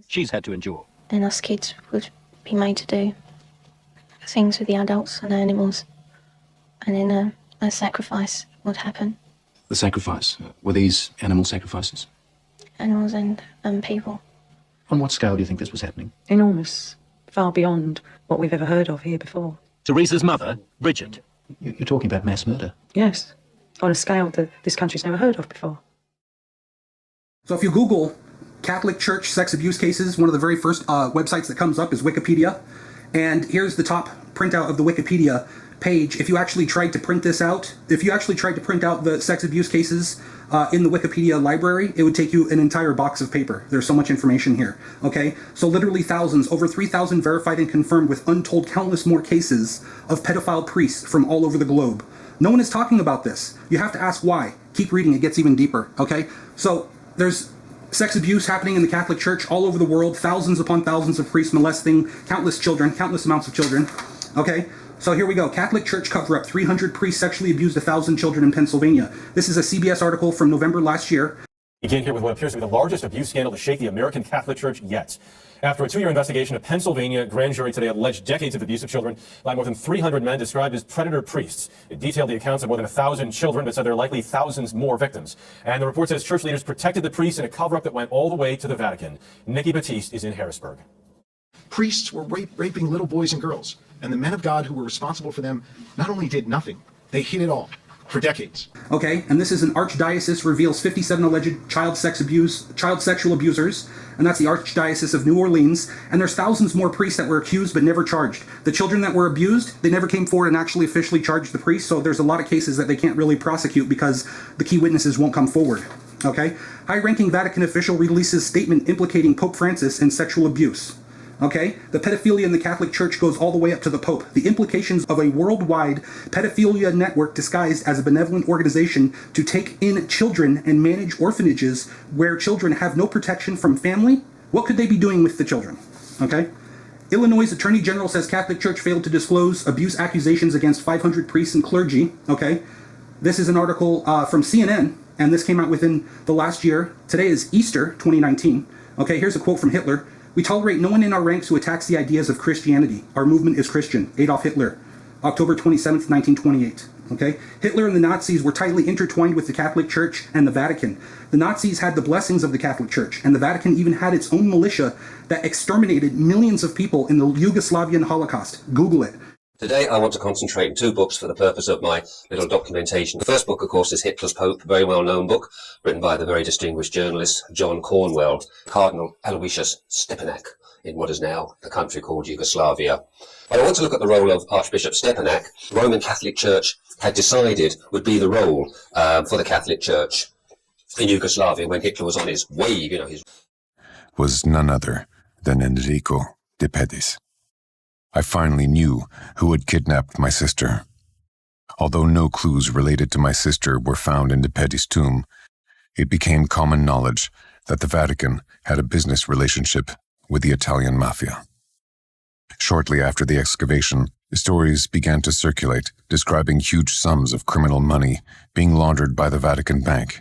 she's had to endure. And us kids would be made to do things with the adults and animals, and then a sacrifice would happen. The sacrifice? Were these animal sacrifices? Animals and people. On what scale do you think this was happening? Enormous. Far beyond what we've ever heard of here before. Teresa's mother, Bridget. You're talking about mass murder? Yes. On a scale that this country's never heard of before. So if you Google Catholic Church sex abuse cases, one of the very first websites that comes up is Wikipedia. And here's the top printout of the Wikipedia page. If you actually tried to print this out, if you actually tried to print out the sex abuse cases in the Wikipedia library, it would take you an entire box of paper. There's so much information here, okay? So literally thousands, over 3,000 verified and confirmed, with untold countless more cases of pedophile priests from all over the globe. No one is talking about this. You have to ask why. Keep reading, it gets even deeper, okay? So there's sex abuse happening in the Catholic Church all over the world, thousands upon thousands of priests molesting countless children, countless amounts of children, okay? So here we go. Catholic Church cover-up. 300 priests sexually abused 1,000 children in Pennsylvania. This is a CBS article from November last year. Begin here with what appears to be the largest abuse scandal to shake the American Catholic Church yet. After a 2-year investigation, a Pennsylvania grand jury today alleged decades of abuse of children by more than 300 men described as predator priests. It detailed the accounts of more than 1,000 children, but said there are likely thousands more victims. And the report says church leaders protected the priests in a cover-up that went all the way to the Vatican. Nikki Batiste is in Harrisburg. Priests were raping little boys and girls, and the men of God who were responsible for them not only did nothing, they hid it all for decades. Okay, and this is an archdiocese reveals 57 alleged child sexual abusers, and that's the Archdiocese of New Orleans, and there's thousands more priests that were accused but never charged. The children that were abused, they never came forward and actually officially charged the priests, so there's a lot of cases that they can't really prosecute because the key witnesses won't come forward. Okay? High-ranking Vatican official releases statement implicating Pope Francis in sexual abuse. Okay? The pedophilia in the Catholic Church goes all the way up to the Pope. The implications of a worldwide pedophilia network disguised as a benevolent organization to take in children and manage orphanages where children have no protection from family. What could they be doing with the children? Okay? Illinois Attorney General says Catholic Church failed to disclose abuse accusations against 500 priests and clergy. Okay? This is an article from CNN, and this came out within the last year. Today is Easter 2019. Okay, here's a quote from Hitler. "We tolerate no one in our ranks who attacks the ideas of Christianity. Our movement is Christian." Adolf Hitler, October 27th, 1928. Okay? Hitler and the Nazis were tightly intertwined with the Catholic Church and the Vatican. The Nazis had the blessings of the Catholic Church, and the Vatican even had its own militia that exterminated millions of people in the Yugoslavian Holocaust. Google it. Today I want to concentrate on 2 books for the purpose of my little documentation. The first book, of course, is Hitler's Pope, a very well-known book, written by the very distinguished journalist John Cornwell, Cardinal Aloysius Stepanek, in what is now the country called Yugoslavia. But I want to look at the role of Archbishop Stepanek. The Roman Catholic Church had decided would be the role for the Catholic Church in Yugoslavia when Hitler was on his wave, was none other than Enrico de Pedis. I finally knew who had kidnapped my sister. Although no clues related to my sister were found in de Pedis' tomb, it became common knowledge that the Vatican had a business relationship with the Italian mafia. Shortly after the excavation, stories began to circulate describing huge sums of criminal money being laundered by the Vatican Bank.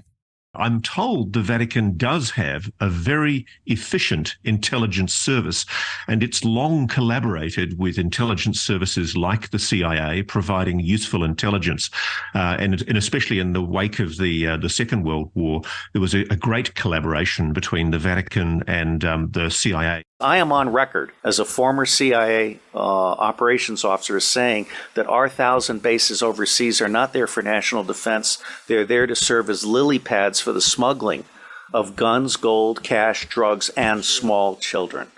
I'm told the Vatican does have a very efficient intelligence service, and it's long collaborated with intelligence services like the CIA, providing useful intelligence. And especially in the wake of the Second World War, there was a great collaboration between the Vatican and the CIA. I am on record as a former CIA operations officer as saying that our 1,000 bases overseas are not there for national defense. They're there to serve as lily pads for the smuggling of guns, gold, cash, drugs, and small children.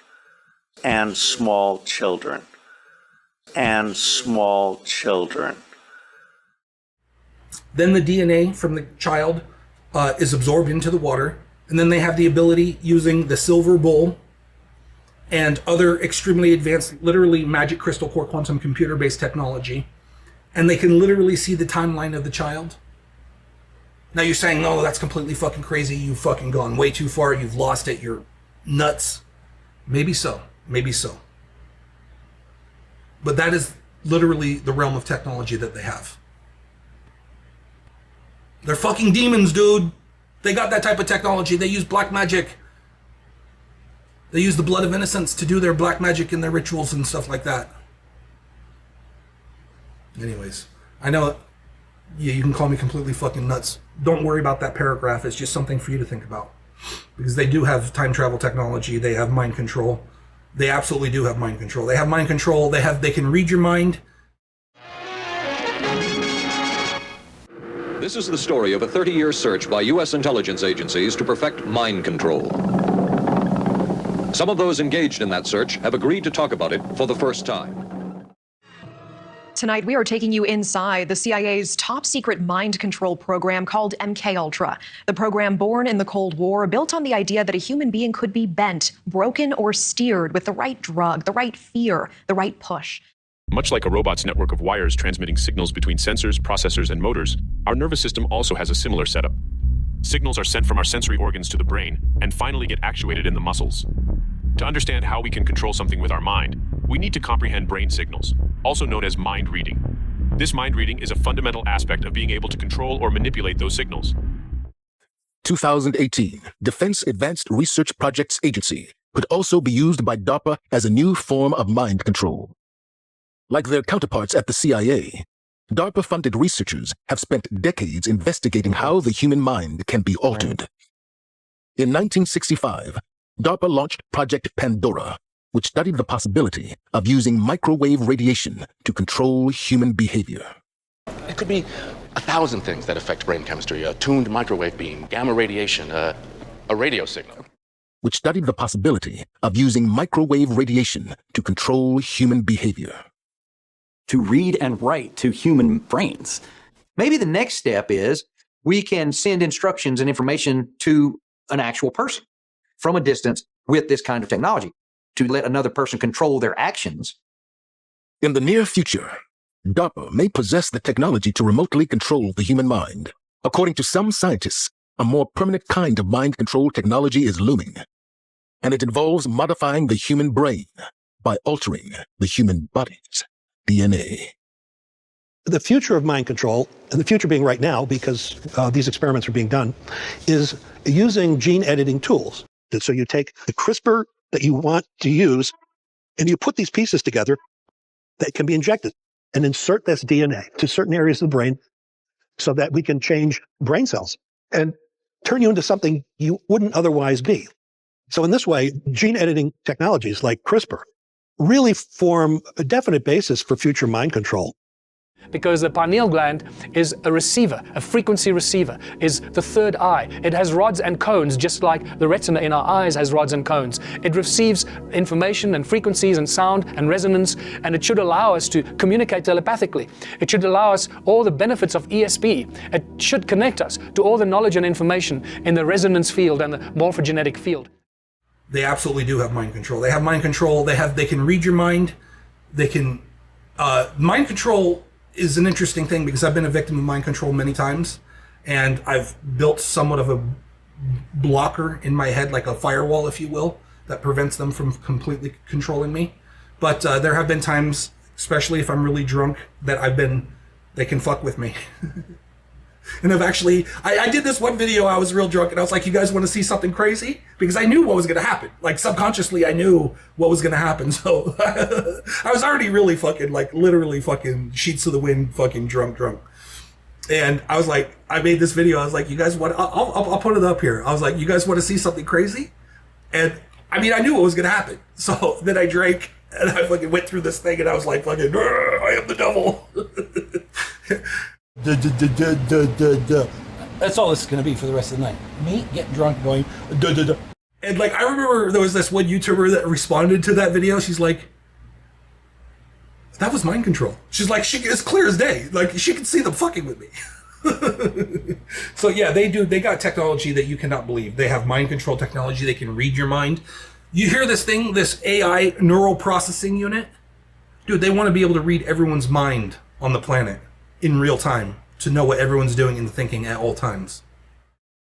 And small children. And small children. Then the DNA from the child is absorbed into the water, and then they have the ability, using the silver bowl and other extremely advanced, literally magic crystal core quantum computer-based technology, and they can literally see the timeline of the child. Now you're saying, no, that's completely fucking crazy, you've fucking gone way too far, you've lost it, you're nuts. Maybe so, maybe so. But that is literally the realm of technology that they have. They're fucking demons, dude. They got that type of technology, they use black magic. They use the blood of innocents to do their black magic and their rituals and stuff like that. Anyways, I know, yeah, you can call me completely fucking nuts. Don't worry about that paragraph. It's just something for you to think about. Because they do have time travel technology. They have mind control. They absolutely do have mind control. They have mind control. They can read your mind. This is the story of a 30-year search by U.S. intelligence agencies to perfect mind control. Some of those engaged in that search have agreed to talk about it for the first time. Tonight, we are taking you inside the CIA's top-secret mind control program called MKUltra. The program, born in the Cold War, built on the idea that a human being could be bent, broken, or steered with the right drug, the right fear, the right push. Much like a robot's network of wires transmitting signals between sensors, processors, and motors, our nervous system also has a similar setup. Signals are sent from our sensory organs to the brain and finally get actuated in the muscles. To understand how we can control something with our mind, we need to comprehend brain signals, also known as mind reading. This mind reading is a fundamental aspect of being able to control or manipulate those signals. 2018, Defense Advanced Research Projects Agency could also be used by DARPA as a new form of mind control. Like their counterparts at the CIA, DARPA-funded researchers have spent decades investigating how the human mind can be altered. In 1965, DARPA launched Project Pandora, which studied the possibility of using microwave radiation to control human behavior. It could be 1,000 things that affect brain chemistry: a tuned microwave beam, gamma radiation, a radio signal. Which studied the possibility of using microwave radiation to control human behavior. To read and write to human brains. Maybe the next step is we can send instructions and information to an actual person from a distance with this kind of technology to let another person control their actions. In the near future, DARPA may possess the technology to remotely control the human mind. According to some scientists, a more permanent kind of mind control technology is looming, and it involves modifying the human brain by altering the human body's DNA. The future of mind control, and the future being right now because these experiments are being done, is using gene editing tools. So you take the CRISPR that you want to use, and you put these pieces together that can be injected and insert this DNA to certain areas of the brain so that we can change brain cells and turn you into something you wouldn't otherwise be. So in this way, gene editing technologies like CRISPR really form a definite basis for future mind control. Because the pineal gland is a receiver, a frequency receiver, is the third eye. It has rods and cones, just like the retina in our eyes has rods and cones. It receives information and frequencies and sound and resonance, and it should allow us to communicate telepathically. It should allow us all the benefits of ESP. It should connect us to all the knowledge and information in the resonance field and the morphogenetic field. They absolutely do have mind control. They have mind control. They can read your mind. They can, mind control is an interesting thing because I've been a victim of mind control many times, and I've built somewhat of a blocker in my head, like a firewall, if you will, that prevents them from completely controlling me. But there have been times, especially if I'm really drunk, that they can fuck with me. And I've actually, I did this one video, I was real drunk, and I was like, you guys want to see something crazy? Because I knew what was going to happen. Like, subconsciously, I knew what was going to happen. So I was already really fucking, like, literally fucking sheets of the wind, fucking drunk. And I was like, I made this video. I was like, you guys want, I'll put it up here. I was like, you guys want to see something crazy? And I mean, I knew what was going to happen. So then I drank, and I fucking went through this thing, and I was like, fucking, I am the devil. That's all this is going to be for the rest of the night. Me getting drunk, going And like, I remember there was this one YouTuber that responded to that video. She's like, that was mind control. She's like, it's clear as day. Like, she can see them fucking with me. So yeah, they do. They got technology that you cannot believe. They have mind control technology. They can read your mind. You hear this thing, this AI neural processing unit? Dude, they want to be able to read everyone's mind on the planet in real time to know what everyone's doing and thinking at all times.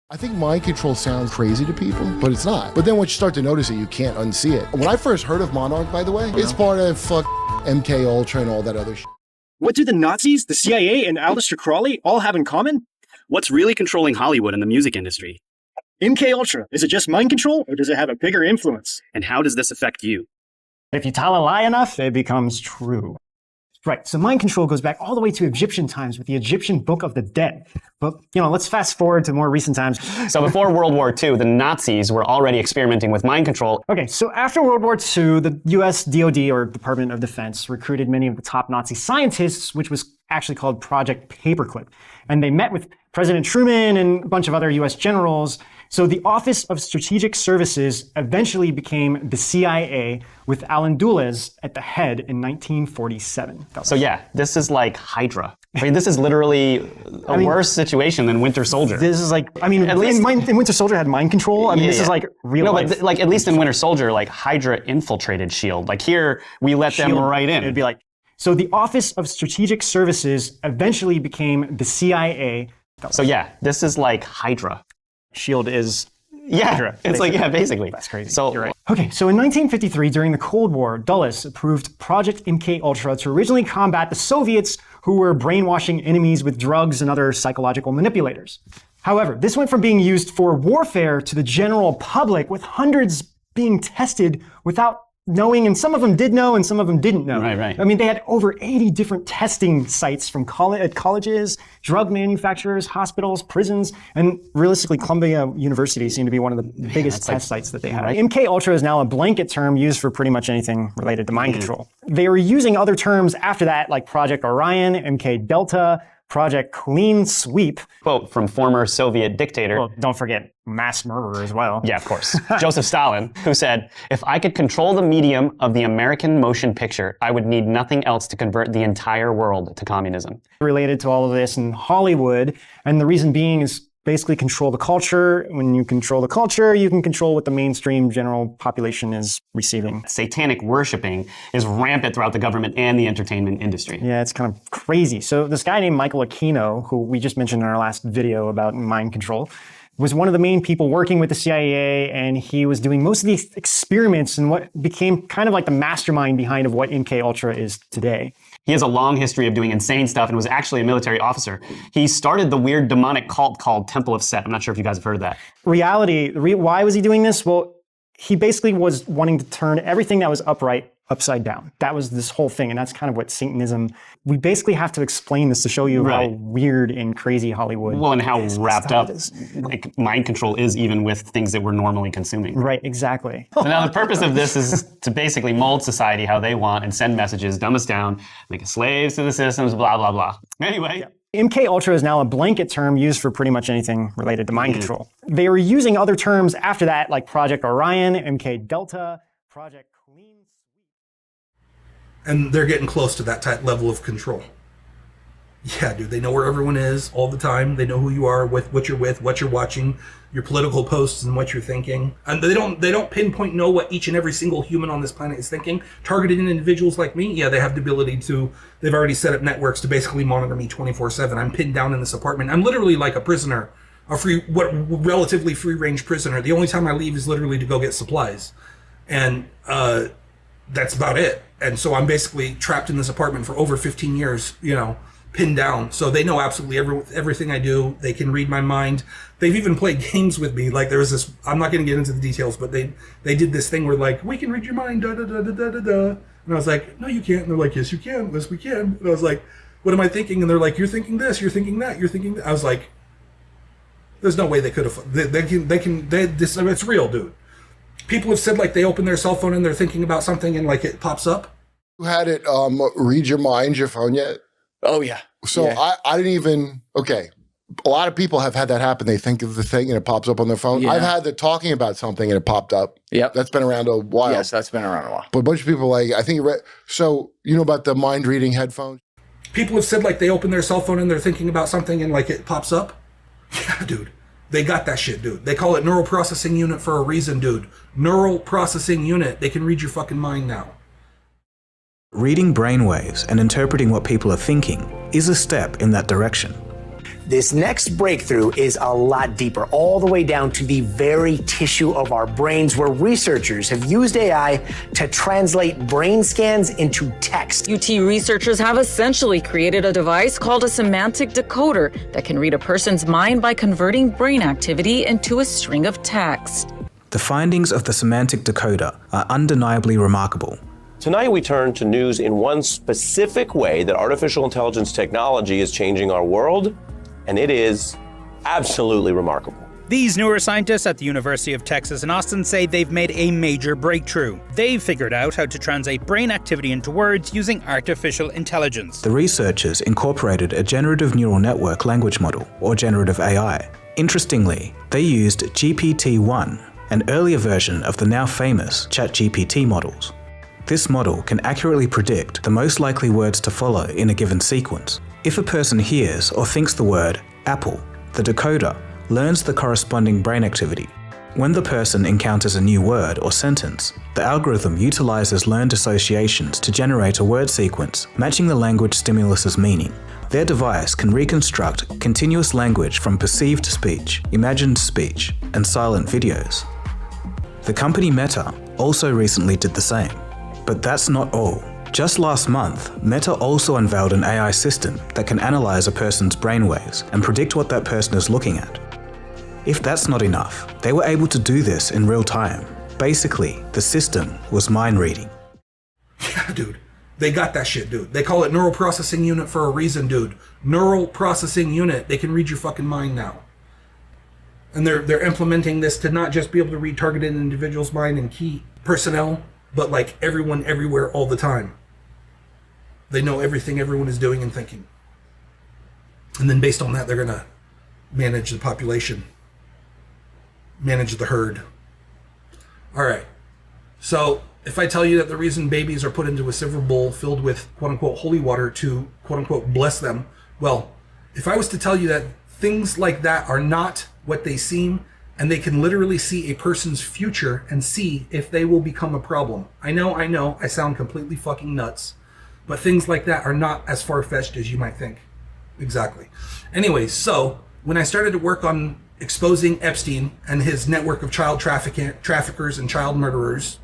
I think mind control sounds crazy to people, but it's not. But then once you start to notice it, you can't unsee it. When I first heard of Monarch, by the way, it's part of MK Ultra and all that other shit. What do the Nazis, the CIA, and Aleister Crowley all have in common? What's really controlling Hollywood and the music industry? MK Ultra, is it just mind control or does it have a bigger influence? And how does this affect you? If you tell a lie enough, it becomes true. Right, so mind control goes back all the way to Egyptian times with the Egyptian Book of the Dead. But, let's fast forward to more recent times. So before World War II, the Nazis were already experimenting with mind control. Okay, so after World War II, the US DoD, or Department of Defense, recruited many of the top Nazi scientists, which was actually called Project Paperclip. And they met with President Truman and a bunch of other US generals. So the Office of Strategic Services eventually became the CIA with Alan Dulles at the head in 1947. So yeah, this is like Hydra. I mean, this is literally a worse situation than Winter Soldier. This is like, at least in Winter Soldier had mind control. This is like real life. But like at least in Winter Soldier, like Hydra infiltrated S.H.I.E.L.D. Like here, we let them right in. It'd be like, so the Office of Strategic Services eventually became the CIA. So yeah, this is like Hydra. S.H.I.E.L.D. is Hydra. It's like, basically. That's crazy. So, you're right. Okay, so in 1953, during the Cold War, Dulles approved Project MK Ultra to originally combat the Soviets who were brainwashing enemies with drugs and other psychological manipulators. However, this went from being used for warfare to the general public, with hundreds being tested without knowing, and some of them did know and some of them didn't know. Right. They had over 80 different testing sites from colleges, drug manufacturers, hospitals, prisons, and realistically Columbia University seemed to be one of the biggest test sites that they had. MK Ultra is now a blanket term used for pretty much anything related to mind control. They were using other terms after that, like Project Orion, MK Delta, Project Clean Sweep. Quote from former Soviet dictator. Well, don't forget mass murderer as well. Yeah, of course. Joseph Stalin, who said, "If I could control the medium of the American motion picture, I would need nothing else to convert the entire world to communism." Related to all of this in Hollywood, and the reason being is basically control the culture. When you control the culture, you can control what the mainstream general population is receiving. Satanic worshiping is rampant throughout the government and the entertainment industry. Yeah, it's kind of crazy. So this guy named Michael Aquino, who we just mentioned in our last video about mind control, was one of the main people working with the CIA, and he was doing most of these experiments in what became kind of like the mastermind behind of what MK Ultra is today. He has a long history of doing insane stuff and was actually a military officer. He started the weird demonic cult called Temple of Set. I'm not sure if you guys have heard of that. Why was he doing this? Well, he basically was wanting to turn everything that was upright upside down. That was this whole thing, and that's kind of what Satanism. We basically have to explain this to show you how weird and crazy Hollywood is. Well, and how wrapped up like mind control is even with things that we're normally consuming. Right, exactly. So now the purpose of this is to basically mold society how they want and send messages, dumb us down, make us slaves to the systems, blah, blah, blah. Anyway. MK Ultra is now a blanket term used for pretty much anything related to mind control. They were using other terms after that, like Project Orion, MK Delta, Project Clean. And they're getting close to that type level of control. Yeah, dude, they know where everyone is all the time. They know who you are, what you're with, what you're watching, your political posts and what you're thinking. And they don't pinpoint know what each and every single human on this planet is thinking. Targeted individuals like me, yeah, they have the ability to, they've already set up networks to basically monitor me 24/7. I'm pinned down in this apartment. I'm literally like a prisoner, relatively free-range prisoner. The only time I leave is literally to go get supplies. And that's about it. And so I'm basically trapped in this apartment for over 15 years, pinned down. So they know absolutely everything I do. They can read my mind. They've even played games with me. Like there was this, I'm not going to get into the details, but they did this thing where like, we can read your mind, da da da da da da da. And I was like, no, you can't. And they're like, yes, you can. Yes, we can. And I was like, what am I thinking? And they're like, you're thinking this, you're thinking that, you're thinking that. I was like, there's no way they could have, it's real, dude. People have said like they open their cell phone and they're thinking about something and like it pops up. You had it read your mind, your phone yet? Oh, yeah. So yeah. I didn't even, okay. A lot of people have had that happen. They think of the thing and it pops up on their phone. Yeah. I've had the talking about something and it popped up. Yep. That's been around a while. Yes, that's been around a while. But a bunch of people like, I think you read, so you know about the mind reading headphones? People have said like they open their cell phone and they're thinking about something and like it pops up. Yeah, dude. They got that shit, dude. They call it neural processing unit for a reason, dude. Neural processing unit. They can read your fucking mind now. Reading brainwaves and interpreting what people are thinking is a step in that direction. This next breakthrough is a lot deeper, all the way down to the very tissue of our brains, where researchers have used AI to translate brain scans into text. UT researchers have essentially created a device called a semantic decoder that can read a person's mind by converting brain activity into a string of text. The findings of the semantic decoder are undeniably remarkable. Tonight we turn to news in one specific way that artificial intelligence technology is changing our world, and it is absolutely remarkable. These neuroscientists at the University of Texas in Austin say they've made a major breakthrough. They've figured out how to translate brain activity into words using artificial intelligence. The researchers incorporated a generative neural network language model, or generative AI. Interestingly, they used GPT-1, an earlier version of the now famous ChatGPT models. This model can accurately predict the most likely words to follow in a given sequence. If a person hears or thinks the word apple, the decoder learns the corresponding brain activity. When the person encounters a new word or sentence, the algorithm utilizes learned associations to generate a word sequence matching the language stimulus's meaning. Their device can reconstruct continuous language from perceived speech, imagined speech, and silent videos. The company Meta also recently did the same. But that's not all. Just last month, Meta also unveiled an AI system that can analyze a person's brainwaves and predict what that person is looking at. If that's not enough, they were able to do this in real time. Basically, the system was mind reading. Yeah, dude. They got that shit, dude. They call it neural processing unit for a reason, dude. Neural processing unit. They can read your fucking mind now. And they're implementing this to not just be able to read targeted individuals' mind and key personnel, but like everyone, everywhere, all the time. They know everything everyone is doing and thinking. And then based on that, they're going to manage the population, manage the herd. All right. So if I tell you that the reason babies are put into a silver bowl filled with quote unquote holy water to quote unquote bless them, well, if I was to tell you that things like that are not what they seem, and they can literally see a person's future and see if they will become a problem. I know, I sound completely fucking nuts, but things like that are not as far-fetched as you might think. Exactly. Anyways, so when I started to work on exposing Epstein and his network of child traffickers and child murderers,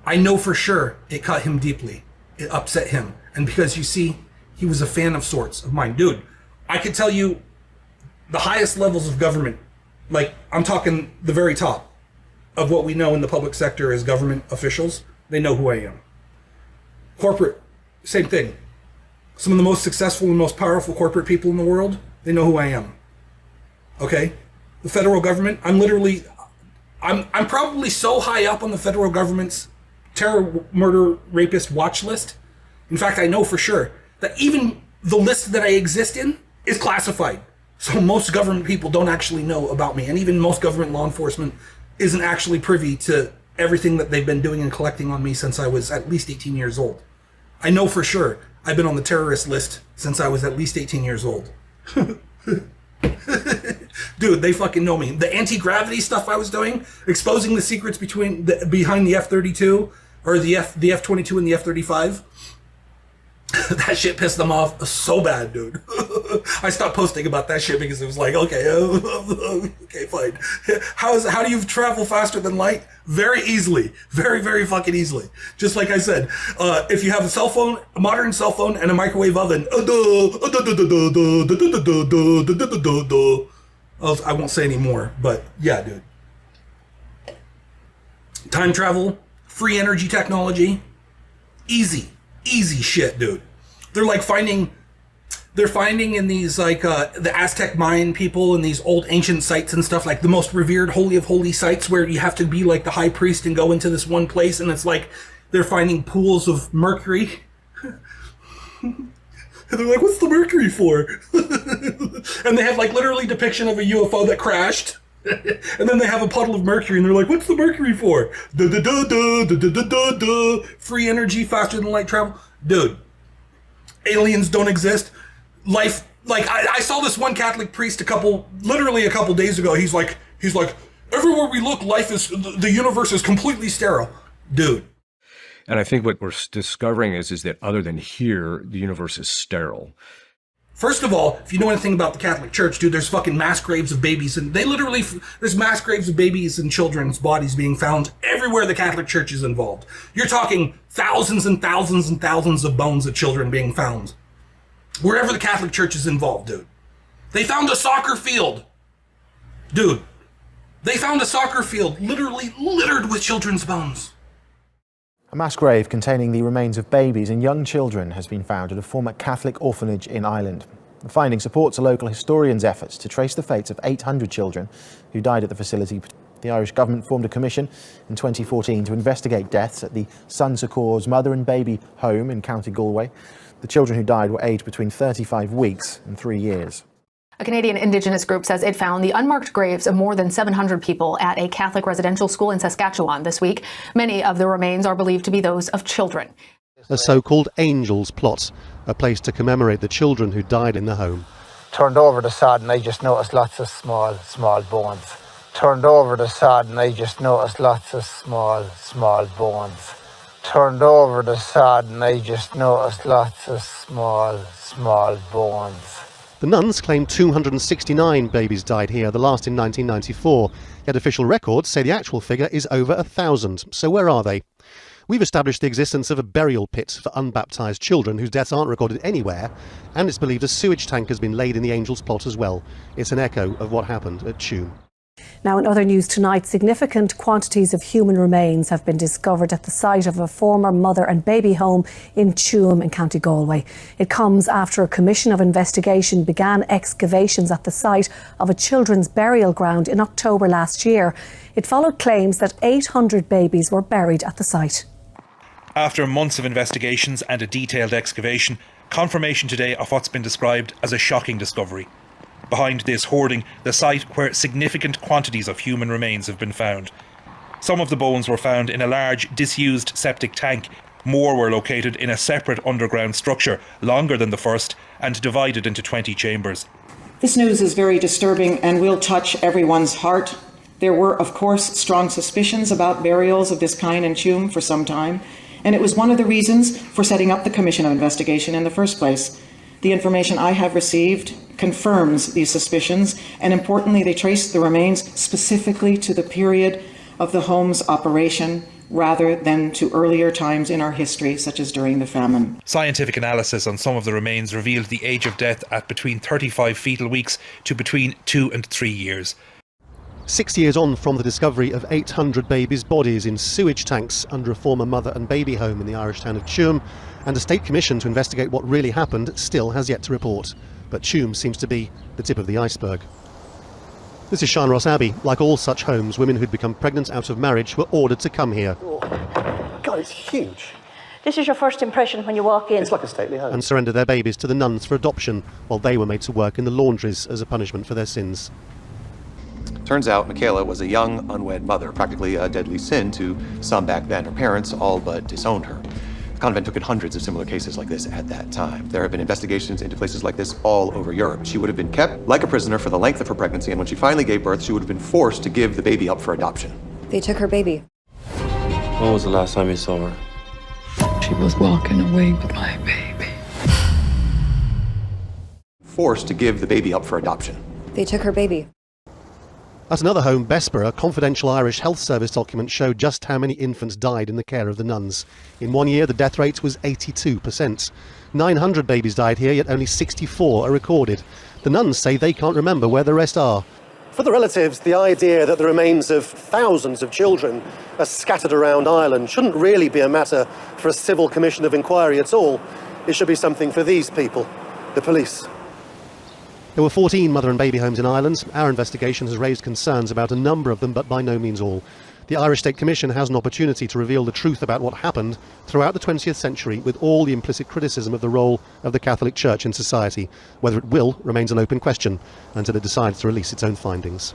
I know for sure it cut him deeply. It upset him. And because you see, he was a fan of sorts of mine. Dude, I could tell you the highest levels of government, like I'm talking the very top of what we know in the public sector as government officials, they know who I am. Corporate, same thing. Some of the most successful and most powerful corporate people in the world, they know who I am. Okay? The federal government, I'm probably so high up on the federal government's terror, murder, rapist watch list. In fact, I know for sure that even the list that I exist in is classified. So most government people don't actually know about me. And even most government law enforcement isn't actually privy to everything that they've been doing and collecting on me since I was at least 18 years old. I know for sure I've been on the terrorist list since I was at least 18 years old. Dude, they fucking know me. The anti-gravity stuff I was doing, exposing the secrets behind the F-32 or the F-22 and the F-35, that shit pissed them off so bad, dude. I stopped posting about that shit because it was like, okay, okay, fine. How do you travel faster than light? Very easily. Very, very fucking easily. Just like I said, if you have a cell phone, a modern cell phone, and a microwave oven, I won't say any more, but yeah, dude. Time travel, free energy technology, easy shit, dude. They're finding in these the Aztec Mayan people and these old ancient sites and stuff, like the most revered holy of holy sites where you have to be like the high priest and go into this one place, and it's like they're finding pools of mercury. And they're like, what's the mercury for? And they have like literally depiction of a UFO that crashed. And then they have a puddle of mercury and they're like, what's the mercury for? Free energy, faster than light travel. Dude, aliens don't exist. Life, like I saw this one Catholic priest literally a couple days ago. He's like, everywhere we look, the universe is completely sterile. Dude. And I think what we're discovering is that other than here, the universe is sterile. First of all, if you know anything about the Catholic Church, dude, there's fucking mass graves of babies, and there's mass graves of babies and children's bodies being found everywhere the Catholic Church is involved. You're talking thousands and thousands and thousands of bones of children being found wherever the Catholic Church is involved, dude. They found a soccer field. Dude, they found a soccer field literally littered with children's bones. A mass grave containing the remains of babies and young children has been found at a former Catholic orphanage in Ireland. The finding supports a local historian's efforts to trace the fates of 800 children who died at the facility. The Irish government formed a commission in 2014 to investigate deaths at the Sun Succor's mother and baby home in County Galway. The children who died were aged between 35 weeks and 3 years. A Canadian Indigenous group says it found the unmarked graves of more than 700 people at a Catholic residential school in Saskatchewan this week. Many of the remains are believed to be those of children. A so-called Angels Plot, a place to commemorate the children who died in the home. Turned over the sod and I just noticed lots of small bones. Turned over the sod and I just noticed lots of small bones. Turned over the sod and I just noticed lots of small bones. The nuns claim 269 babies died here, the last in 1994. Yet official records say the actual figure is over 1,000. So where are they? We've established the existence of a burial pit for unbaptised children whose deaths aren't recorded anywhere, and it's believed a sewage tank has been laid in the Angels Plot as well. It's an echo of what happened at Tuam. Now, in other news tonight, significant quantities of human remains have been discovered at the site of a former mother and baby home in Tuam in County Galway. It comes after a commission of investigation began excavations at the site of a children's burial ground in October last year. It followed claims that 800 babies were buried at the site. After months of investigations and a detailed excavation, confirmation today of what's been described as a shocking discovery. Behind this hoarding, the site where significant quantities of human remains have been found. Some of the bones were found in a large, disused septic tank. More were located in a separate underground structure, longer than the first, and divided into 20 chambers. This news is very disturbing and will touch everyone's heart. There were, of course, strong suspicions about burials of this kind in Tuam for some time, and it was one of the reasons for setting up the Commission of Investigation in the first place. The information I have received confirms these suspicions, and importantly, they trace the remains specifically to the period of the home's operation rather than to earlier times in our history, such as during the famine. Scientific analysis on some of the remains revealed the age of death at between 35 fetal weeks to between 2 and 3 years. 6 years on from the discovery of 800 babies' bodies in sewage tanks under a former mother and baby home in the Irish town of Tuam, and a state commission to investigate what really happened still has yet to report. But Tuam seems to be the tip of the iceberg. This is Shanross Abbey. Like all such homes, women who'd become pregnant out of marriage were ordered to come here. Oh, God, it's huge. This is your first impression when you walk in. It's like a stately home. And surrender their babies to the nuns for adoption, while they were made to work in the laundries as a punishment for their sins. Turns out Michaela was a young, unwed mother, practically a deadly sin to some back then. Her parents all but disowned her. The convent took in hundreds of similar cases like this at that time. There have been investigations into places like this all over Europe. She would have been kept like a prisoner for the length of her pregnancy, and when she finally gave birth, she would have been forced to give the baby up for adoption. They took her baby. When was the last time you saw her? She was walking away with my baby. Forced to give the baby up for adoption. They took her baby. At another home, Bessborough, a confidential Irish Health Service document showed just how many infants died in the care of the nuns. In 1 year, the death rate was 82%. 900 babies died here, yet only 64 are recorded. The nuns say they can't remember where the rest are. For the relatives, the idea that the remains of thousands of children are scattered around Ireland shouldn't really be a matter for a civil commission of inquiry at all. It should be something for these people, the police. There were 14 mother and baby homes in Ireland. Our investigation has raised concerns about a number of them, but by no means all. The Irish State Commission has an opportunity to reveal the truth about what happened throughout the 20th century, with all the implicit criticism of the role of the Catholic Church in society. Whether it will remains an open question until it decides to release its own findings.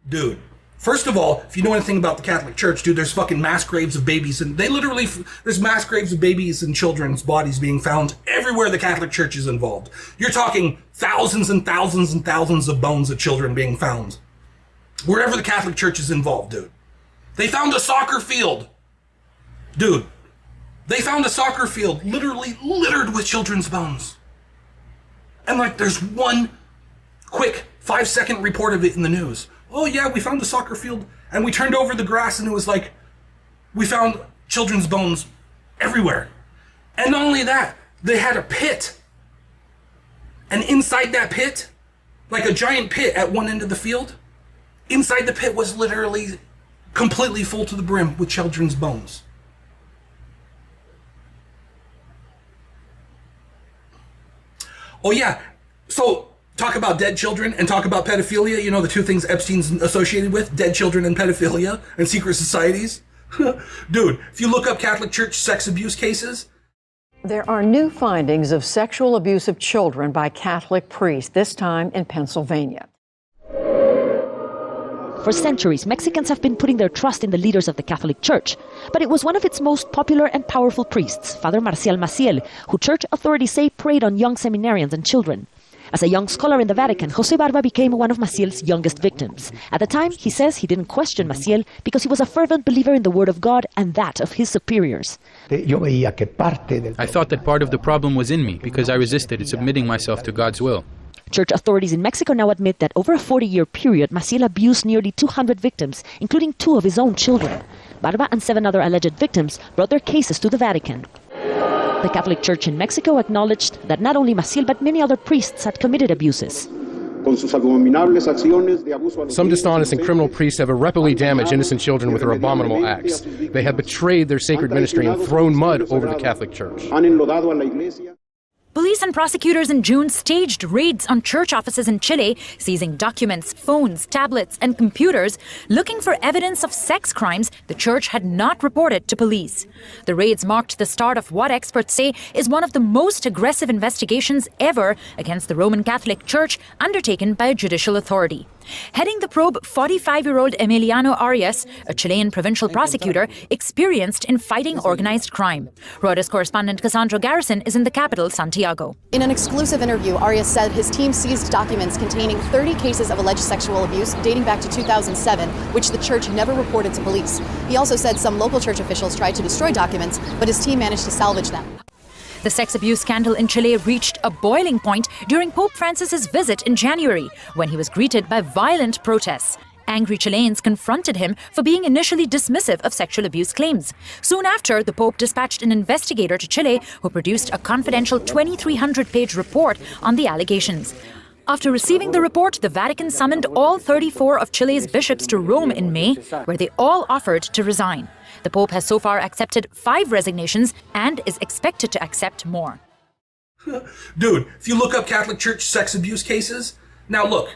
Dude, first of all, if you know anything about the Catholic Church, dude, there's fucking mass graves of babies, and there's mass graves of babies and children's bodies being found everywhere the Catholic Church is involved. You're talking thousands and thousands and thousands of bones of children being found wherever the Catholic Church is involved, dude. They found a soccer field. Dude, they found a soccer field literally littered with children's bones. And like, there's one quick 5-second report of it in the news. Oh yeah, we found the soccer field and we turned over the grass and it was like, we found children's bones everywhere. And not only that, they had a pit. And inside that pit, like a giant pit at one end of the field, inside the pit was literally completely full to the brim with children's bones. Oh yeah, so talk about dead children and talk about pedophilia. You know, the two things Epstein's associated with, dead children and pedophilia and secret societies. Dude, if you look up Catholic Church sex abuse cases. There are new findings of sexual abuse of children by Catholic priests, this time in Pennsylvania. For centuries, Mexicans have been putting their trust in the leaders of the Catholic Church. But it was one of its most popular and powerful priests, Father Marcial Maciel, who church authorities say preyed on young seminarians and children. As a young scholar in the Vatican, José Barba became one of Maciel's youngest victims. At the time, he says he didn't question Maciel because he was a fervent believer in the Word of God and that of his superiors. I thought that part of the problem was in me because I resisted submitting myself to God's will. Church authorities in Mexico now admit that over a 40-year period, Maciel abused nearly 200 victims, including 2 of his own children. Barba and 7 other alleged victims brought their cases to the Vatican. The Catholic Church in Mexico acknowledged that not only Maciel but many other priests had committed abuses. Some dishonest and criminal priests have irreparably damaged innocent children with their abominable acts. They have betrayed their sacred ministry and thrown mud over the Catholic Church. Police and prosecutors in June staged raids on church offices in Chile, seizing documents, phones, tablets, and computers, looking for evidence of sex crimes the church had not reported to police. The raids marked the start of what experts say is one of the most aggressive investigations ever against the Roman Catholic Church undertaken by a judicial authority. Heading the probe, 45-year-old Emiliano Arias, a Chilean provincial prosecutor, experienced in fighting organized crime. Reuters correspondent Cassandra Garrison is in the capital, Santiago. In an exclusive interview, Arias said his team seized documents containing 30 cases of alleged sexual abuse dating back to 2007, which the church never reported to police. He also said some local church officials tried to destroy documents, but his team managed to salvage them. The sex abuse scandal in Chile reached a boiling point during Pope Francis's visit in January, when he was greeted by violent protests. Angry Chileans confronted him for being initially dismissive of sexual abuse claims. Soon after, the Pope dispatched an investigator to Chile who produced a confidential 2,300-page report on the allegations. After receiving the report, the Vatican summoned all 34 of Chile's bishops to Rome in May, where they all offered to resign. The Pope has so far accepted 5 resignations and is expected to accept more. Dude, if you look up Catholic Church sex abuse cases, now look,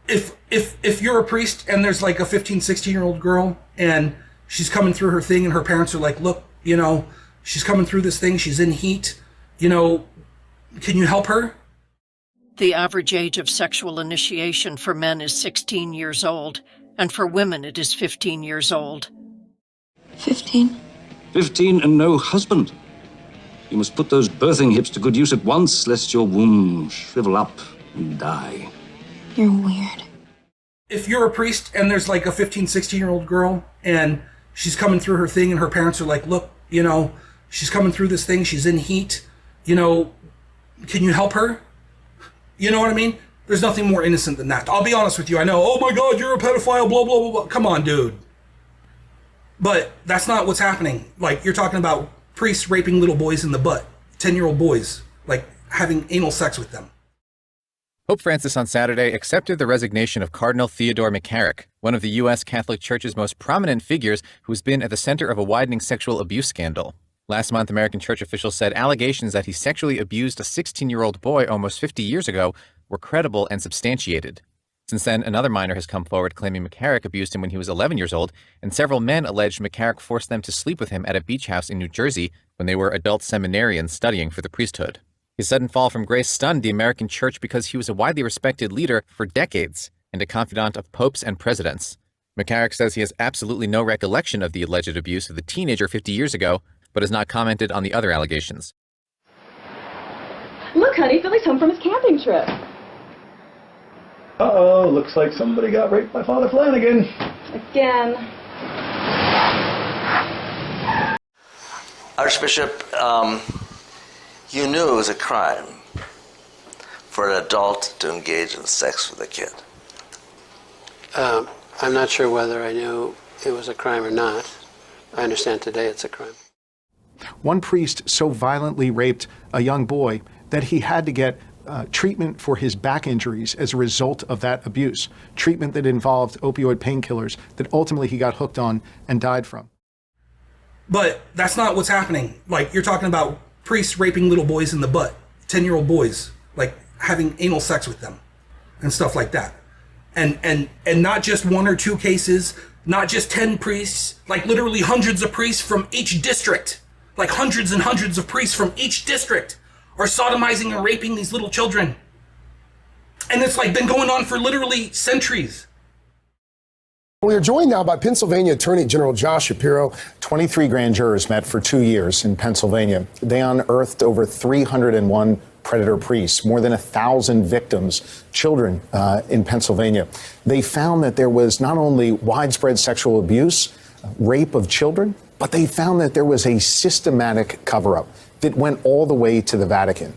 if you're a priest and there's like a 15, 16-year-old girl and she's coming through her thing and her parents are like, look, you know, she's coming through this thing, she's in heat, you know, can you help her? The average age of sexual initiation for men is 16 years old, and for women it is 15 years old. 15. 15 and no husband. You must put those birthing hips to good use at once, lest your womb shrivel up and die. You're weird. If you're a priest and there's like a 15, 16-year-old girl and she's coming through her thing and her parents are like, look, you know, she's coming through this thing, she's in heat, you know, can you help her? You know what I mean? There's nothing more innocent than that. I'll be honest with you. I know, oh my God, you're a pedophile, blah, blah, blah, blah. Come on, dude. But that's not what's happening. Like, you're talking about priests raping little boys in the butt, 10-year-old boys, like having anal sex with them. Pope Francis on Saturday accepted the resignation of Cardinal Theodore McCarrick, one of the U.S. Catholic Church's most prominent figures who's been at the center of a widening sexual abuse scandal. Last month, American church officials said allegations that he sexually abused a 16-year-old boy almost 50 years ago were credible and substantiated. Since then, another minor has come forward claiming McCarrick abused him when he was 11 years old, and several men alleged McCarrick forced them to sleep with him at a beach house in New Jersey when they were adult seminarians studying for the priesthood. His sudden fall from grace stunned the American church because he was a widely respected leader for decades and a confidant of popes and presidents. McCarrick says he has absolutely no recollection of the alleged abuse of the teenager 50 years ago, but has not commented on the other allegations. Look, honey, Billy's home from his camping trip. Uh-oh, looks like somebody got raped by Father Flanagan. Again. Archbishop, you knew it was a crime, for an adult to engage in sex with a kid? I'm not sure whether I knew it was a crime or not. I understand today it's a crime. One priest so violently raped a young boy that he had to get treatment for his back injuries as a result of that abuse, treatment that involved opioid painkillers that ultimately he got hooked on and died from. But that's not what's happening. Like, you're talking about priests raping little boys in the butt, 10-year-old boys, like having anal sex with them and stuff like that. And not just one or two cases, not just 10 priests, like literally hundreds of priests from each district, like hundreds and hundreds of priests from each district are sodomizing and raping these little children. And it's like been going on for literally centuries. We are joined now by Pennsylvania Attorney General Josh Shapiro. 23 grand jurors met for 2 years in Pennsylvania. They unearthed over 301 predator priests, more than 1,000 victims, children in Pennsylvania. They found that there was not only widespread sexual abuse, rape of children, but they found that there was a systematic cover-up that went all the way to the Vatican.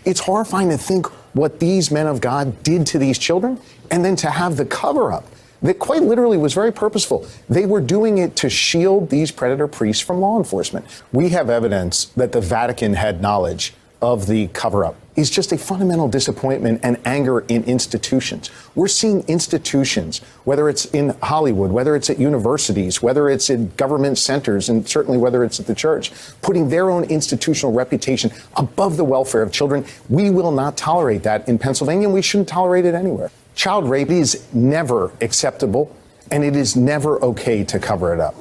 It's horrifying to think what these men of God did to these children, and then to have the cover-up that quite literally was very purposeful. They were doing it to shield these predator priests from law enforcement. We have evidence that the Vatican had knowledge of the cover-up. It's just a fundamental disappointment and anger in institutions. We're seeing institutions, whether it's in Hollywood, whether it's at universities, whether it's in government centers, and certainly whether it's at the church, putting their own institutional reputation above the welfare of children. We will not tolerate that in Pennsylvania, and we shouldn't tolerate it anywhere. Child rape is never acceptable, and it is never okay to cover it up.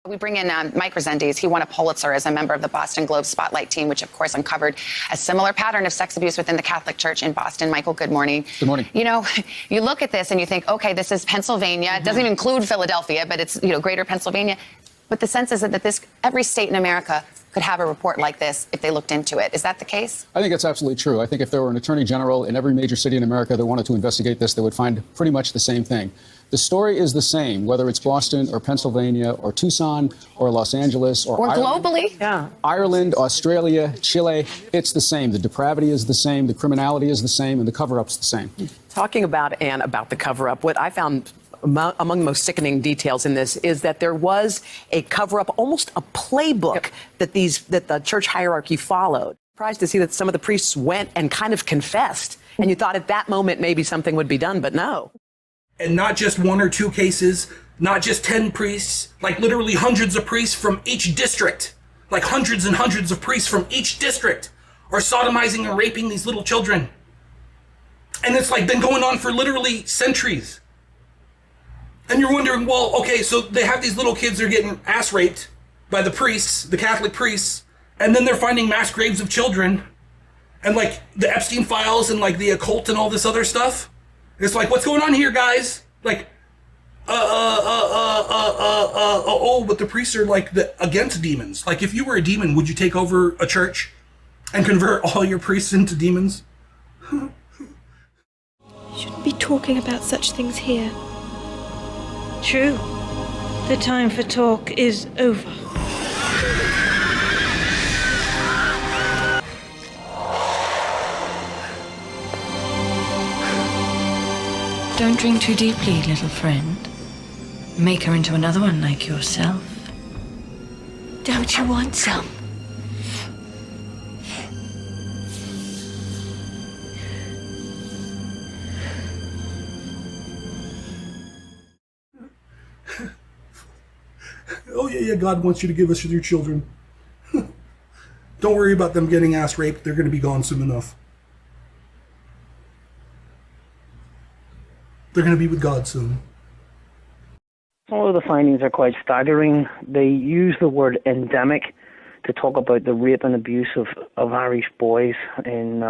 We bring in Mike Rezendes. He won a Pulitzer as a member of the Boston Globe Spotlight team, which, of course, uncovered a similar pattern of sex abuse within the Catholic Church in Boston. Michael, good morning. Good morning. You know, you look at this and you think, OK, this is Pennsylvania. It doesn't even include Philadelphia, but it's, greater Pennsylvania. But the sense is that every state in America could have a report like this if they looked into it. Is that the case? I think that's absolutely true. I think if there were an attorney general in every major city in America that wanted to investigate this, they would find pretty much the same thing. The story is the same, whether it's Boston or Pennsylvania or Tucson or Los Angeles or Ireland, globally. Yeah. Ireland, Australia, Chile. It's the same. The depravity is the same. The criminality is the same. And the cover-up's the same. Talking about the cover-up, what I found among the most sickening details in this is that there was a cover-up, almost a playbook that the church hierarchy followed. Surprised to see that some of the priests went and kind of confessed. And you thought at that moment maybe something would be done, but no. And not just one or two cases, not just 10 priests, like literally hundreds of priests from each district, like hundreds and hundreds of priests from each district are sodomizing and raping these little children. And it's like been going on for literally centuries. And you're wondering, well, okay, so they have these little kids that are getting ass raped by the priests, the Catholic priests, and then they're finding mass graves of children and like the Epstein files and like the occult and all this other stuff. It's like, what's going on here, guys? Like, but the priests are like against demons. Like, if you were a demon, would you take over a church and convert all your priests into demons? Shouldn't be talking about such things here. True. The time for talk is over. Don't drink too deeply, little friend. Make her into another one like yourself. Don't you want some? Oh, yeah, God wants you to give us your children. Don't worry about them getting ass raped. They're going to be gone soon enough. They're going to be with God soon. Some of the findings are quite staggering. They use the word endemic to talk about the rape and abuse of Irish boys in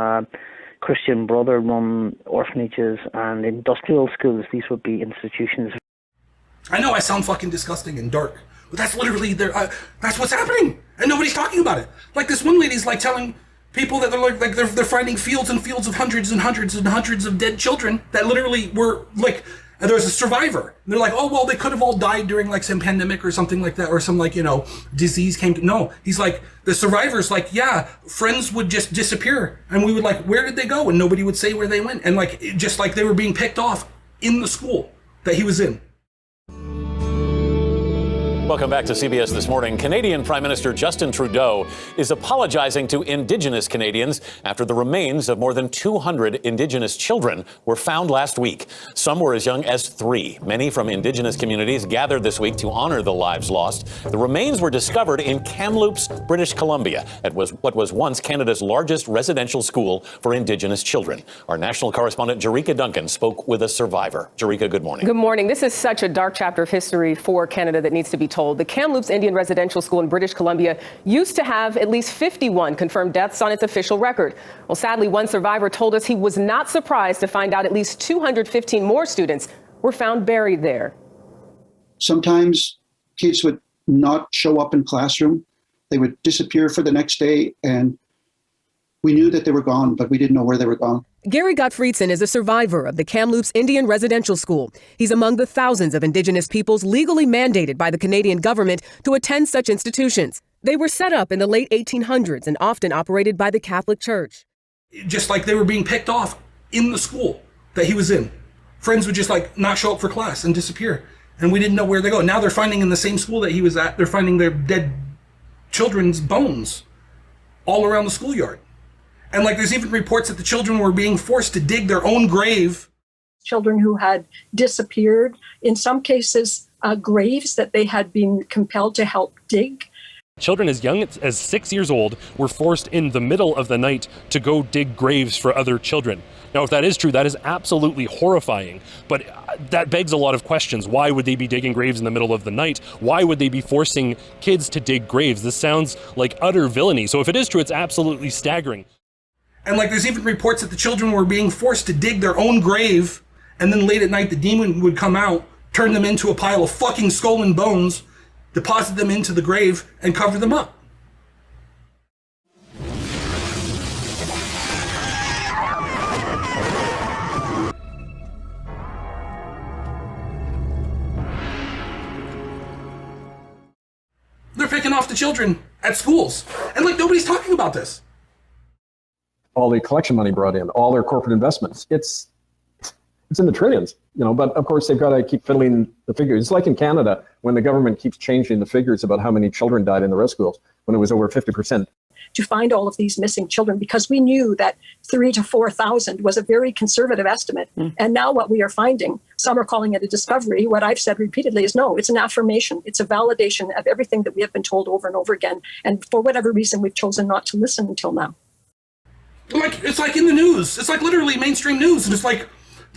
Christian Brother-run orphanages and industrial schools. These would be institutions. I know I sound fucking disgusting and dark, but that's literally that's what's happening, and nobody's talking about it. Like, this one lady's like telling people that they're finding fields and fields of hundreds and hundreds and hundreds of dead children that literally were like And there's a survivor. And they're like, oh, well, they could have all died during like some pandemic or something like that, or some like, disease came to, no. He's like, the survivor's like, yeah, friends would just disappear. And we would like, where did they go? And nobody would say where they went. And like, just like they were being picked off in the school that he was in. Welcome back to CBS This Morning. Canadian Prime Minister Justin Trudeau is apologizing to Indigenous Canadians after the remains of more than 200 Indigenous children were found last week. Some were as young as 3. Many from Indigenous communities gathered this week to honor the lives lost. The remains were discovered in Kamloops, British Columbia, at what was once Canada's largest residential school for Indigenous children. Our national correspondent Jerika Duncan spoke with a survivor. Jerika, good morning. Good morning. This is such a dark chapter of history for Canada that needs to be told. The Kamloops Indian Residential School in British Columbia used to have at least 51 confirmed deaths on its official record. Well, sadly, one survivor told us he was not surprised to find out at least 215 more students were found buried there. Sometimes kids would not show up in classroom. They would disappear for the next day, and we knew that they were gone, but we didn't know where they were gone. Gary Gottfriedson is a survivor of the Kamloops Indian Residential School. He's among the thousands of Indigenous peoples legally mandated by the Canadian government to attend such institutions. They were set up in the late 1800s and often operated by the Catholic Church. Just like they were being picked off in the school that he was in. Friends would just like not show up for class and disappear. And we didn't know where they go. Now they're finding in the same school that he was at, they're finding their dead children's bones all around the schoolyard. And like there's even reports that the children were being forced to dig their own grave. Children who had disappeared, in some cases, graves that they had been compelled to help dig. Children as young as 6 years old were forced in the middle of the night to go dig graves for other children. Now, if that is true, that is absolutely horrifying. But that begs a lot of questions. Why would they be digging graves in the middle of the night? Why would they be forcing kids to dig graves? This sounds like utter villainy. So if it is true, it's absolutely staggering. And like there's even reports that the children were being forced to dig their own grave, and then late at night the demon would come out, turn them into a pile of fucking skull and bones, deposit them into the grave, and cover them up. They're picking off the children at schools, and like nobody's talking about this. All the collection money brought in, all their corporate investments. It's in the trillions, but of course they've got to keep fiddling the figures. It's like in Canada when the government keeps changing the figures about how many children died in the rescue schools when it was over 50%. To find all of these missing children, because we knew that 3,000 to 4,000 was a very conservative estimate. And now what we are finding, some are calling it a discovery. What I've said repeatedly is no, it's an affirmation. It's a validation of everything that we have been told over and over again. And for whatever reason, we've chosen not to listen until now. Like, it's like in the news. It's like literally mainstream news. And it's like,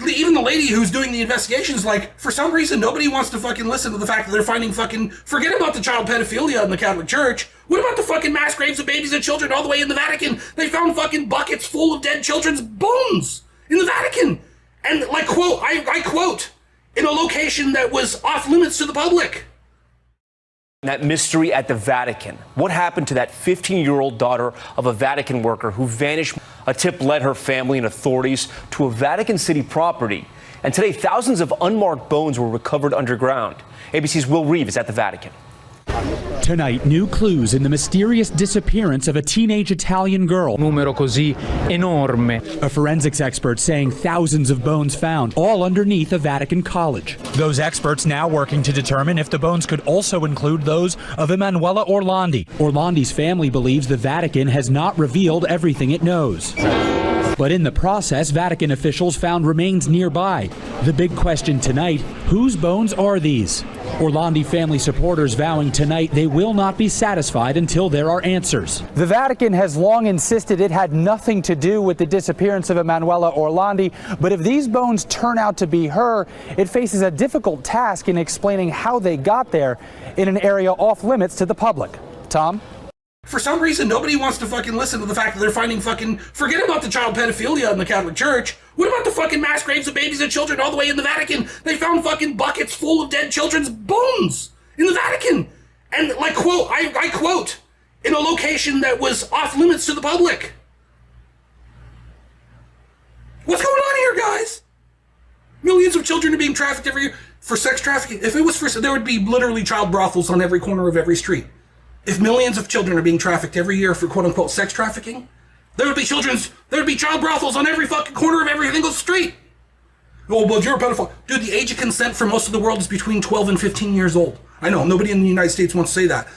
even the lady who's doing the investigation is like, for some reason, nobody wants to fucking listen to the fact that they're finding fucking, forget about the child pedophilia in the Catholic Church. What about the fucking mass graves of babies and children all the way in the Vatican? They found fucking buckets full of dead children's bones in the Vatican. And like, quote, I quote, in a location that was off limits to the public. That mystery at the Vatican. What happened to that 15-year-old daughter of a Vatican worker who vanished? A tip led her family and authorities to a Vatican City property. And today, thousands of unmarked bones were recovered underground. ABC's Will Reeve is at the Vatican. Tonight, new clues in the mysterious disappearance of a teenage Italian girl. Numero così enorme. A forensics expert saying thousands of bones found, all underneath a Vatican college. Those experts now working to determine if the bones could also include those of Emanuela Orlandi. Orlandi's family believes the Vatican has not revealed everything it knows. But in the process, Vatican officials found remains nearby. The big question tonight, whose bones are these? Orlandi family supporters vowing tonight they will not be satisfied until there are answers. The Vatican has long insisted it had nothing to do with the disappearance of Emanuela Orlandi, but if these bones turn out to be her, it faces a difficult task in explaining how they got there in an area off limits to the public. Tom? For some reason, nobody wants to fucking listen to the fact that they're finding fucking, forget about the child pedophilia in the Catholic Church. What about the fucking mass graves of babies and children all the way in the Vatican? They found fucking buckets full of dead children's bones in the Vatican. And like, quote, I quote, in a location that was off limits to the public. What's going on here, guys? Millions of children are being trafficked every year for sex trafficking. If it was for, there would be literally child brothels on every corner of every street. If millions of children are being trafficked every year for quote unquote sex trafficking, there would be child brothels on every fucking corner of every single street. Oh, well, you're a pedophile. Dude, the age of consent for most of the world is between 12 and 15 years old. I know, nobody in the United States wants to say that.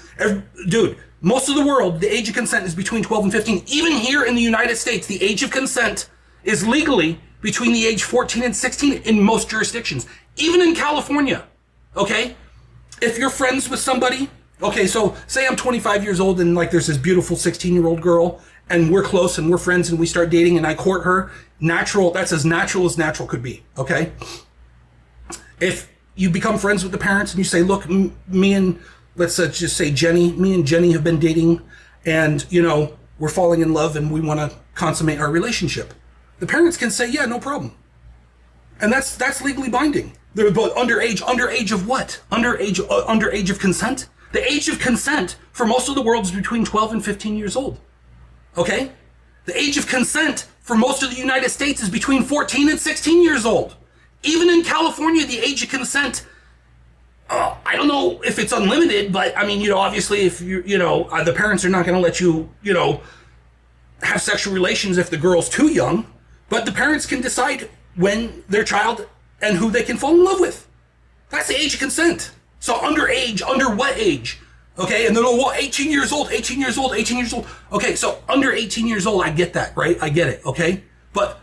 Dude, most of the world, the age of consent is between 12 and 15. Even here in the United States, the age of consent is legally between the age 14 and 16 in most jurisdictions. Even in California, okay? If you're friends with somebody, okay, so say I'm 25 years old and like there's this beautiful 16-year-old girl and we're close and we're friends and we start dating and I court her, that's as natural could be, okay? If you become friends with the parents and you say, look, me and, let's just say me and Jenny have been dating and, you know, we're falling in love and we want to consummate our relationship. The parents can say, yeah, no problem. And that's legally binding. They're both underage of what? Underage of consent? The age of consent for most of the world is between 12 and 15 years old. Okay? The age of consent for most of the United States is between 14 and 16 years old. Even in California, the age of consent, I don't know if it's unlimited, but I mean, you know, obviously if the parents are not going to let you, you know, have sexual relations if the girl's too young, but the parents can decide when their child and who they can fall in love with. That's the age of consent. So underage, under what age? Okay, and then, 18 years old. Okay, so under 18 years old, I get that, right? I get it, okay? But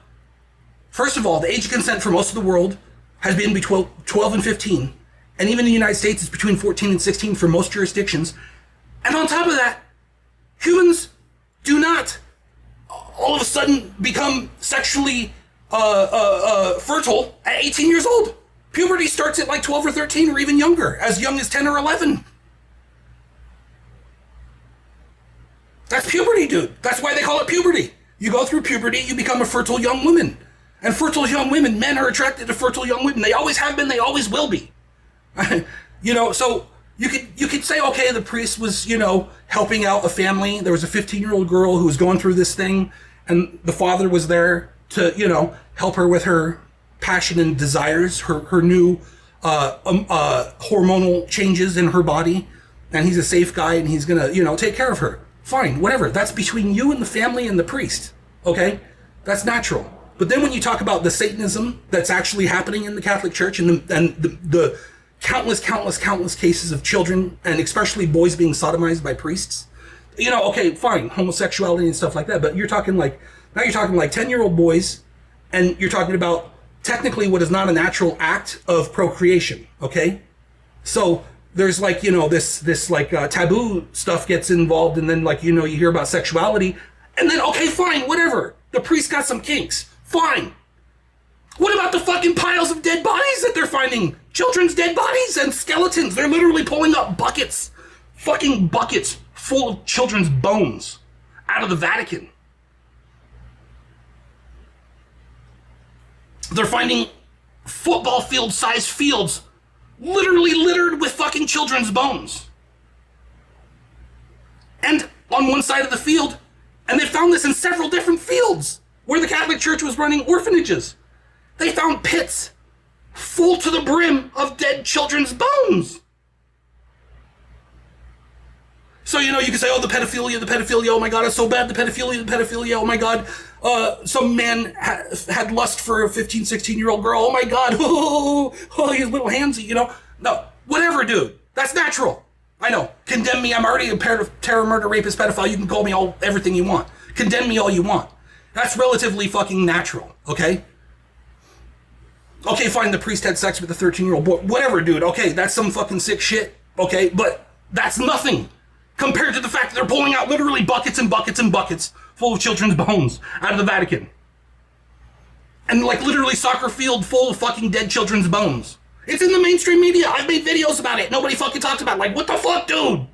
first of all, the age of consent for most of the world has been between 12 and 15. And even in the United States, it's between 14 and 16 for most jurisdictions. And on top of that, humans do not all of a sudden become sexually fertile at 18 years old. Puberty starts at like 12 or 13 or even younger, as young as 10 or 11. That's puberty, dude. That's why they call it puberty. You go through puberty, you become a fertile young woman. And fertile young women, men are attracted to fertile young women. They always have been, they always will be. You know, so you could say, okay, the priest was, you know, helping out a family. There was a 15-year-old girl who was going through this thing, and the father was there to, you know, help her with her passion and desires, her new hormonal changes in her body. And he's a safe guy, and he's gonna, you know, take care of her. Fine, whatever. That's between you and the family and the priest, okay? That's natural. But then when you talk about the Satanism that's actually happening in the Catholic Church and the countless cases of children and especially boys being sodomized by priests, you know, okay, fine, homosexuality and stuff like that, but you're talking like 10-year-old boys, and you're talking about technically what is not a natural act of procreation, okay? So there's like, you know, this like taboo stuff gets involved, and then like, you know, you hear about sexuality, and then, okay, fine, whatever. The priest got some kinks. Fine. What about the fucking piles of dead bodies that they're finding? Children's dead bodies and skeletons. They're literally pulling up fucking buckets full of children's bones out of the Vatican. They're finding football field-sized fields literally littered with fucking children's bones. And on one side of the field, and they found this in several different fields where the Catholic Church was running orphanages. They found pits full to the brim of dead children's bones. So, you know, you can say, oh, the pedophilia, oh my God, it's so bad, the pedophilia, oh my God. Some man had lust for a 15, 16-year-old girl, oh my God, oh, his little handsy, you know. No, whatever, dude, that's natural. I know, condemn me, I'm already a terror, murder, rapist, pedophile, you can call me everything you want. Condemn me all you want. That's relatively fucking natural, okay? Okay, fine, the priest had sex with a 13-year-old boy. Whatever, dude, okay, that's some fucking sick shit, okay? But that's nothing compared to the fact that they're pulling out literally buckets and buckets and buckets full of children's bones out of the Vatican. And like literally soccer field full of fucking dead children's bones. It's in the mainstream media. I've made videos about it. Nobody fucking talks about it. Like, what the fuck, dude?